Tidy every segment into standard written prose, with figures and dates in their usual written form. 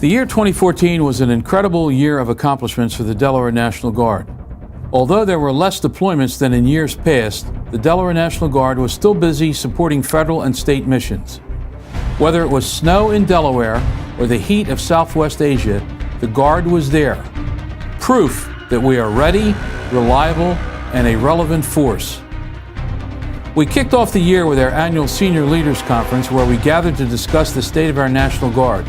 The year 2014 was an incredible year of accomplishments for the Delaware National Guard. Although there were less deployments than in years past, the Delaware National Guard was still busy supporting federal and state missions. Whether it was snow in Delaware or the heat of Southwest Asia, the Guard was there. Proof that we are ready, reliable, and a relevant force. We kicked off the year with our annual Senior Leaders Conference, where we gathered to discuss the state of our National Guard.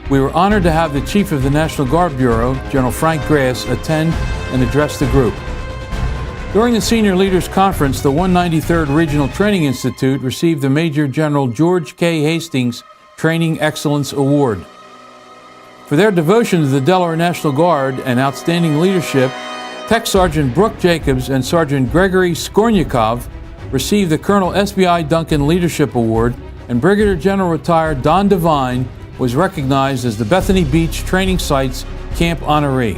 We were honored to have the Chief of the National Guard Bureau, General Frank Grass, attend and address the group. During the Senior Leaders Conference, the 193rd Regional Training Institute received the Major General George K. Hastings Training Excellence Award. For their devotion to the Delaware National Guard and outstanding leadership, Tech Sergeant Brooke Jacobs and Sergeant Gregory Skornyakov received the Colonel S.B.I. Duncan Leadership Award, and Brigadier General Retired Don Devine was recognized as the Bethany Beach Training Site's Camp Honoree.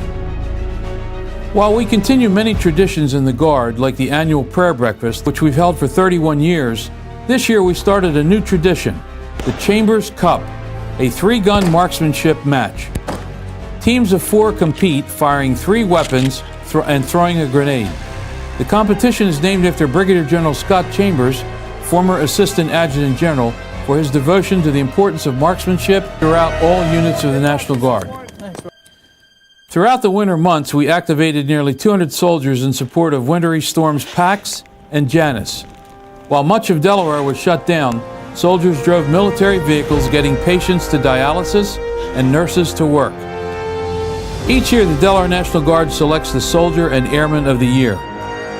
While we continue many traditions in the Guard, like the annual prayer breakfast, which we've held for 31 years, this year we started a new tradition, the Chambers Cup, a three-gun marksmanship match. Teams of 4 compete, firing 3 weapons and throwing a grenade. The competition is named after Brigadier General Scott Chambers, former Assistant Adjutant General, for his devotion to the importance of marksmanship throughout all units of the National Guard. Throughout the winter months, we activated nearly 200 soldiers in support of Wintry Storms Pax and Janice. While much of Delaware was shut down, soldiers drove military vehicles getting patients to dialysis and nurses to work. Each year, the Delaware National Guard selects the Soldier and Airman of the Year.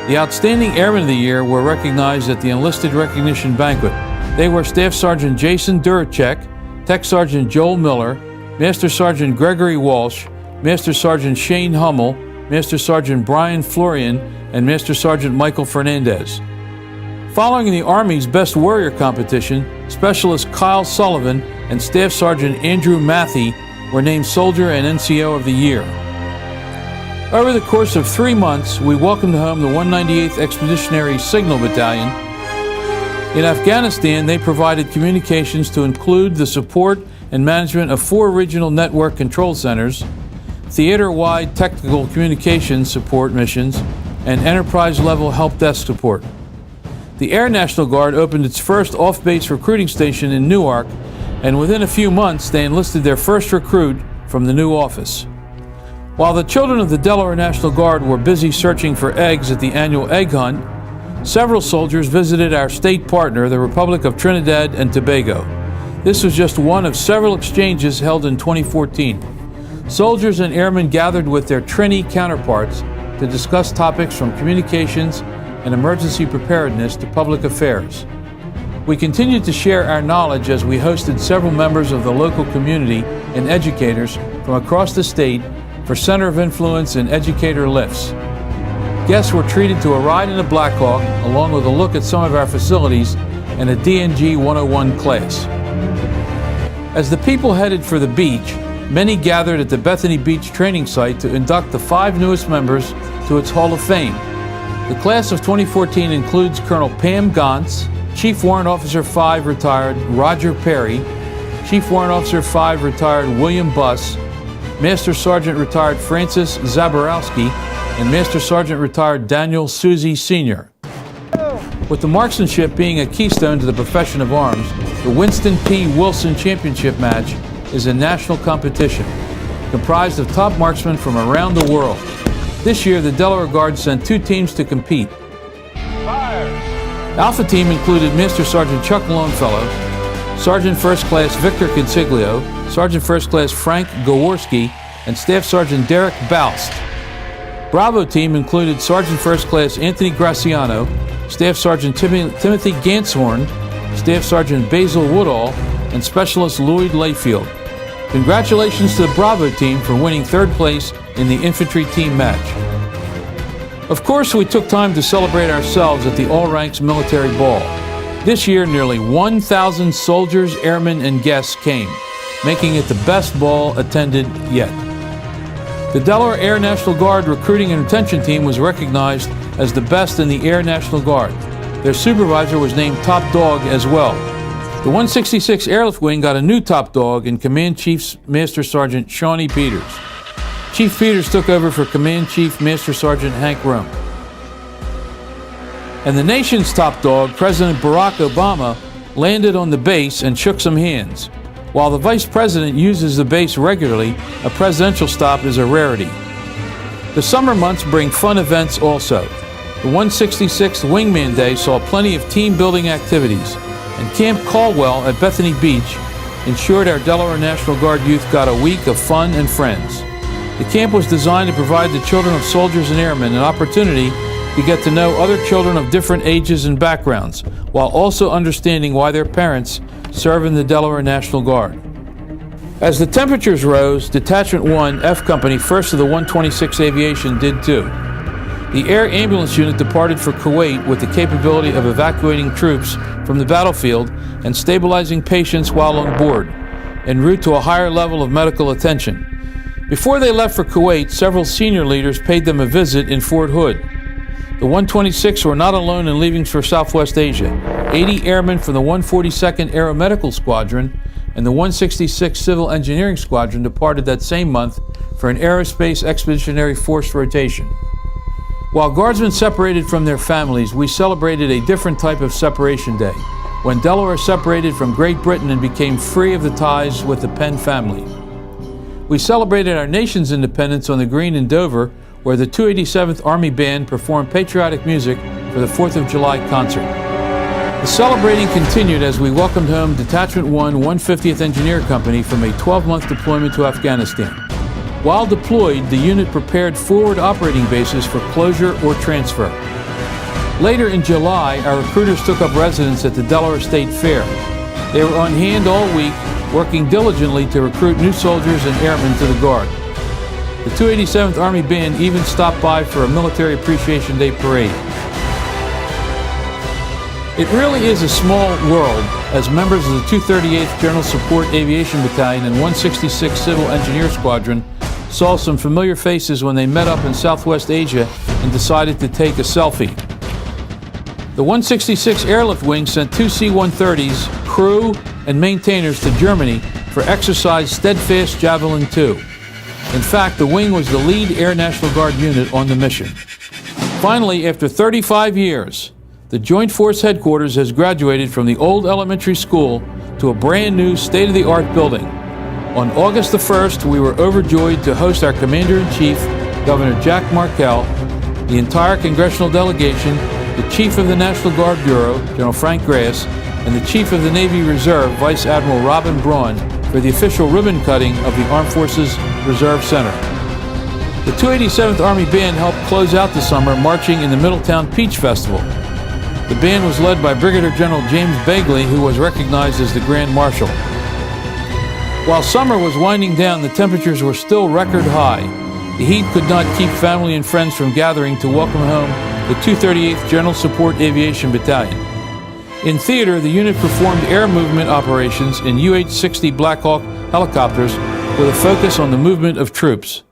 The Outstanding Airmen of the Year were recognized at the Enlisted Recognition Banquet. They were Staff Sergeant Jason Duracek, Tech Sergeant Joel Miller, Master Sergeant Gregory Walsh, Master Sergeant Shane Hummel, Master Sergeant Brian Florian, and Master Sergeant Michael Fernandez. Following the Army's Best Warrior competition, Specialist Kyle Sullivan and Staff Sergeant Andrew Matthey were named Soldier and NCO of the Year. Over the course of 3 months, we welcomed home the 198th Expeditionary Signal Battalion. In Afghanistan, they provided communications to include the support and management of 4 regional network control centers, theater-wide technical communications support missions, and enterprise-level help desk support. The Air National Guard opened its first off-base recruiting station in Newark, and within a few months they enlisted their first recruit from the new office. While the children of the Delaware National Guard were busy searching for eggs at the annual egg hunt, several soldiers visited our state partner, the Republic of Trinidad and Tobago. This was just one of several exchanges held in 2014. Soldiers and airmen gathered with their Trini counterparts to discuss topics from communications and emergency preparedness to public affairs. We continued to share our knowledge as we hosted several members of the local community and educators from across the state for Center of Influence and Educator Lifts. Guests were treated to a ride in a Blackhawk, along with a look at some of our facilities and a DNG 101 class. As the people headed for the beach, many gathered at the Bethany Beach training site to induct the 5 newest members to its Hall of Fame. The class of 2014 includes Colonel Pam Gantz, Chief Warrant Officer 5 retired Roger Perry, Chief Warrant Officer 5 retired William Buss, Master Sergeant retired Francis Zaborowski, and Master Sergeant retired Daniel Suzy Sr. With the marksmanship being a keystone to the profession of arms, the Winston P. Wilson Championship match is a national competition comprised of top marksmen from around the world. This year, the Delaware Guard sent 2 teams to compete. Fire! Alpha Team included Master Sergeant Chuck Longfellow, Sergeant First Class Victor Consiglio, Sergeant First Class Frank Gaworski, and Staff Sergeant Derek Balst. Bravo Team included Sergeant First Class Anthony Graciano, Staff Sergeant Timothy Ganshorn, Staff Sergeant Basil Woodall, and Specialist Lloyd Layfield. Congratulations to the Bravo Team for winning 3rd place in the Infantry Team match. Of course, we took time to celebrate ourselves at the All Ranks Military Ball. This year, nearly 1,000 soldiers, airmen, and guests came, making it the best ball attended yet. The Delaware Air National Guard Recruiting and Retention Team was recognized as the best in the Air National Guard. Their supervisor was named Top Dog as well. The 166 Airlift Wing got a new top dog in Command Chief Master Sergeant Shawnee Peters. Chief Peters took over for Command Chief Master Sergeant Hank Rome. And the nation's top dog, President Barack Obama, landed on the base and shook some hands. While the Vice President uses the base regularly, a presidential stop is a rarity. The summer months bring fun events also. The 166th Wingman Day saw plenty of team-building activities, and Camp Caldwell at Bethany Beach ensured our Delaware National Guard youth got a week of fun and friends. The camp was designed to provide the children of soldiers and airmen an opportunity to get to know other children of different ages and backgrounds, while also understanding why their parents serve in the Delaware National Guard. As the temperatures rose, Detachment 1, F Company, 1st of the 126 Aviation, did too. The Air Ambulance Unit departed for Kuwait with the capability of evacuating troops from the battlefield and stabilizing patients while on board, en route to a higher level of medical attention. Before they left for Kuwait, several senior leaders paid them a visit in Fort Hood. The 126 were not alone in leaving for Southwest Asia. 80 airmen from the 142nd Aeromedical Squadron and the 166th Civil Engineering Squadron departed that same month for an Aerospace Expeditionary Force rotation. While Guardsmen separated from their families, we celebrated a different type of separation day, when Delaware separated from Great Britain and became free of the ties with the Penn family. We celebrated our nation's independence on the Green in Dover, where the 287th Army Band performed patriotic music for the 4th of July concert. The celebrating continued as we welcomed home Detachment 1, 150th Engineer Company from a 12-month deployment to Afghanistan. While deployed, the unit prepared forward operating bases for closure or transfer. Later in July, our recruiters took up residence at the Delaware State Fair. They were on hand all week, working diligently to recruit new soldiers and airmen to the Guard. The 287th Army Band even stopped by for a Military Appreciation Day parade. It really is a small world, as members of the 238th General Support Aviation Battalion and 166th Civil Engineer Squadron saw some familiar faces when they met up in Southwest Asia and decided to take a selfie. The 166 Airlift Wing sent 2 C-130s, crew, and maintainers to Germany for exercise Steadfast Javelin 2. In fact, the wing was the lead Air National Guard unit on the mission. Finally, after 35 years, the Joint Force Headquarters has graduated from the old elementary school to a brand new state-of-the-art building. On August the 1st, we were overjoyed to host our Commander-in-Chief, Governor Jack Markell, the entire congressional delegation, the Chief of the National Guard Bureau, General Frank Grass, and the Chief of the Navy Reserve, Vice Admiral Robin Braun, for the official ribbon cutting of the Armed Forces Reserve Center. The 287th Army Band helped close out the summer marching in the Middletown Peach Festival. The band was led by Brigadier General James Begley, who was recognized as the Grand Marshal. While summer was winding down, the temperatures were still record high. The heat could not keep family and friends from gathering to welcome home the 238th General Support Aviation Battalion. In theater, the unit performed air movement operations in UH-60 Black Hawk helicopters with a focus on the movement of troops.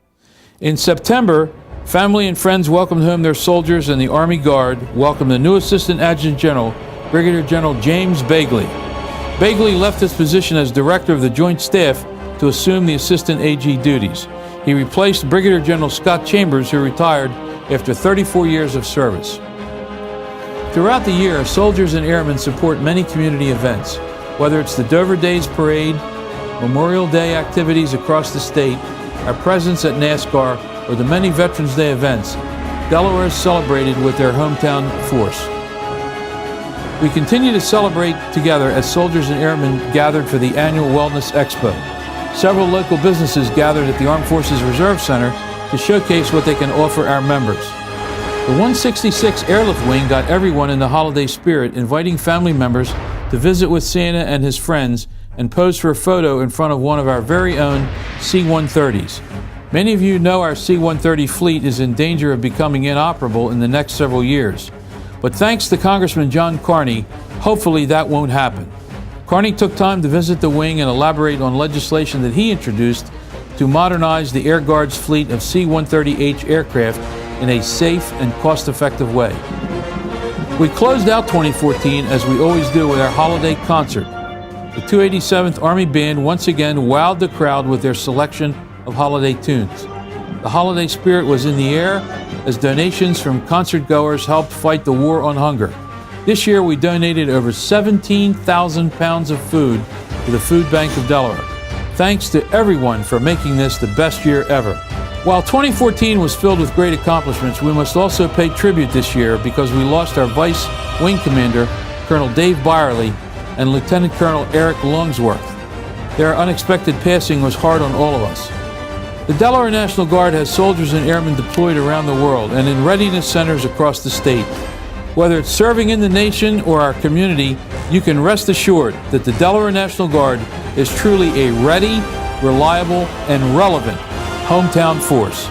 In September, family and friends welcomed home their soldiers, and the Army Guard welcomed the new Assistant Adjutant General, Brigadier General James Begley. Begley left his position as Director of the Joint Staff to assume the Assistant AG duties. He replaced Brigadier General Scott Chambers, who retired after 34 years of service. Throughout the year, soldiers and airmen support many community events, whether it's the Dover Days Parade, Memorial Day activities across the state, our presence at NASCAR, or the many Veterans Day events. Delaware is celebrated with their hometown force. We continue to celebrate together as soldiers and airmen gathered for the annual Wellness Expo. Several local businesses gathered at the Armed Forces Reserve Center to showcase what they can offer our members. The 166 Airlift Wing got everyone in the holiday spirit, inviting family members to visit with Santa and his friends and pose for a photo in front of one of our very own C-130s. Many of you know our C-130 fleet is in danger of becoming inoperable in the next several years. But thanks to Congressman John Carney, hopefully that won't happen. Carney took time to visit the wing and elaborate on legislation that he introduced to modernize the Air Guard's fleet of C-130H aircraft in a safe and cost-effective way. We closed out 2014 as we always do with our holiday concert. The 287th Army Band once again wowed the crowd with their selection of holiday tunes. The holiday spirit was in the air as donations from concertgoers helped fight the war on hunger. This year we donated over 17,000 pounds of food to the Food Bank of Delaware. Thanks to everyone for making this the best year ever. While 2014 was filled with great accomplishments, we must also pay tribute this year because we lost our Vice Wing Commander, Colonel Dave Byerly, and Lieutenant Colonel Eric Longsworth. Their unexpected passing was hard on all of us. The Delaware National Guard has soldiers and airmen deployed around the world and in readiness centers across the state. Whether it's serving in the nation or our community, you can rest assured that the Delaware National Guard is truly a ready, reliable, and relevant hometown force.